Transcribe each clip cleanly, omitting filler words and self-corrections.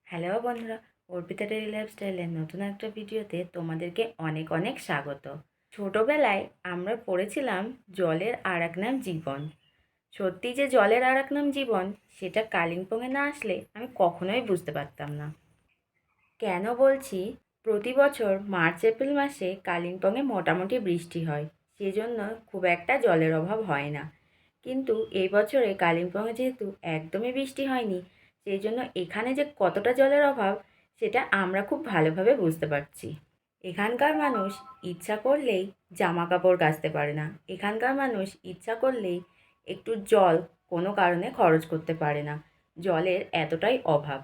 Hello বন্ধুরা, Arpita daily লাইফস্টাইলের নতুন একটা ভিডিওতে তোমাদেরকে অনেক অনেক স্বাগত। ছোটোবেলায় আমরা পড়েছিলাম জলের আর এক নাম জীবন। সত্যি যে জলের আর এক নাম জীবন, সেটা কালিম্পংয়ে না আসলে আমি কখনোই বুঝতে পারতাম না। কেন বলছি, প্রতি বছর মার্চ এপ্রিল মাসে কালিম্পংয়ে মোটামুটি বৃষ্টি হয়, সেজন্য খুব একটা জলের অভাব হয় না। কিন্তু এই বছরে কালিম্পংয়ে যেহেতু একদমই বৃষ্টি হয়নি, সেই জন্য এখানে যে কতটা জলের অভাব সেটা আমরা খুব ভালোভাবে বুঝতে পারছি। এখানকার মানুষ ইচ্ছা করলেই জামা কাপড় কাচতে পারে না। এখানকার মানুষ ইচ্ছা করলেই একটু জল কোনো কারণে খরচ করতে পারে না। জলের এতটাই অভাব।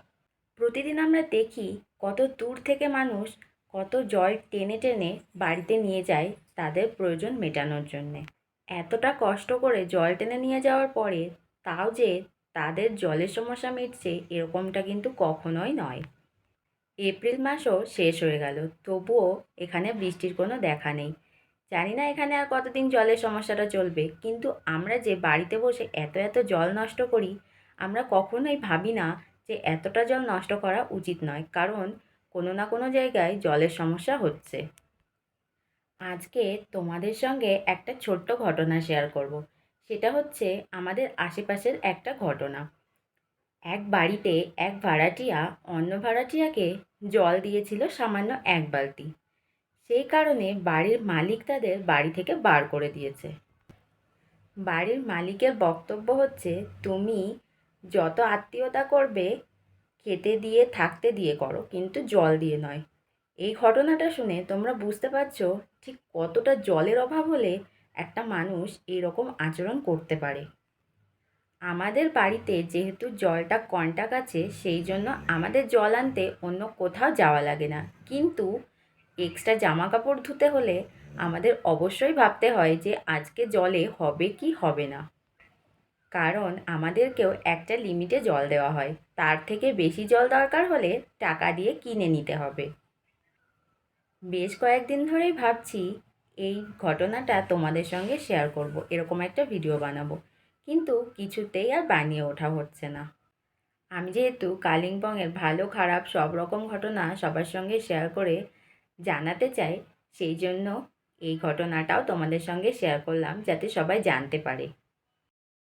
প্রতিদিন আমরা দেখি কত দূর থেকে মানুষ কত জল টেনে টেনে বাড়িতে নিয়ে যায় তাদের প্রয়োজন মেটানোর জন্যে। এতটা কষ্ট করে জল টেনে নিয়ে যাওয়ার পরে তাও যে তাদের জলের সমস্যা মিটছে, এরকমটা কিন্তু কখনোই নয়। এপ্রিল মাসও শেষ হয়ে গেল, তবুও এখানে বৃষ্টির কোনো দেখা নেই। জানি না এখানে আর কতদিন জলের সমস্যাটা চলবে, কিন্তু আমরা যে বাড়িতে বসে এত এত জল নষ্ট করি, আমরা কখনোই ভাবি না যে এতটা জল নষ্ট করা উচিত নয়, কারণ কোনো না কোনো জায়গায় জলের সমস্যা হচ্ছে। আজকে তোমাদের সঙ্গে একটা ছোট্ট ঘটনা শেয়ার করব। সেটা হচ্ছে আমাদের আশেপাশের একটা ঘটনা। এক বাড়িতে এক ভাড়াটিয়া অন্য ভাড়াটিয়াকে জল দিয়েছিল সামান্য এক বালতি। সেই কারণে বাড়ির মালিক তাদের বাড়ি থেকে বার করে দিয়েছে। বাড়ির মালিকের বক্তব্য হচ্ছে, তুমি যত আত্মীয়তা করবে খেতে দিয়ে থাকতে দিয়ে করো, কিন্তু জল দিয়ে নয়। এই ঘটনাটা শুনে তোমরা বুঝতে পারছো ঠিক কতটা জলের অভাব হলে একটা মানুষ এরকম আচরণ করতে পারে। আমাদের বাড়িতে যেহেতু জলটা কন্টাক আছে, সেই জন্য আমাদের জল আনতে অন্য কোথাও যাওয়া লাগে না। কিন্তু এক্সট্রা জামা কাপড় ধুতে হলে আমাদের অবশ্যই ভাবতে হয় যে আজকে জলে হবে কি হবে না, কারণ আমাদেরকেও একটা লিমিটে জল দেওয়া হয়। তার থেকে বেশি জল দরকার হলে টাকা দিয়ে কিনে নিতে হবে। বেশ কয়েকদিন ধরেই ভাবছি এই ঘটনাটা তোমাদের সঙ্গে শেয়ার করব, এরকম একটা ভিডিও বানাবো, কিন্তু কিছুতেই আর বানিয়ে ওঠা হচ্ছে না। আমি যেহেতু কালিম্পংয়ের ভালো খারাপ সব রকম ঘটনা সবার সঙ্গে শেয়ার করে জানাতে চাই, সেই জন্য এই ঘটনাটাও তোমাদের সঙ্গে শেয়ার করলাম, যাতে সবাই জানতে পারে।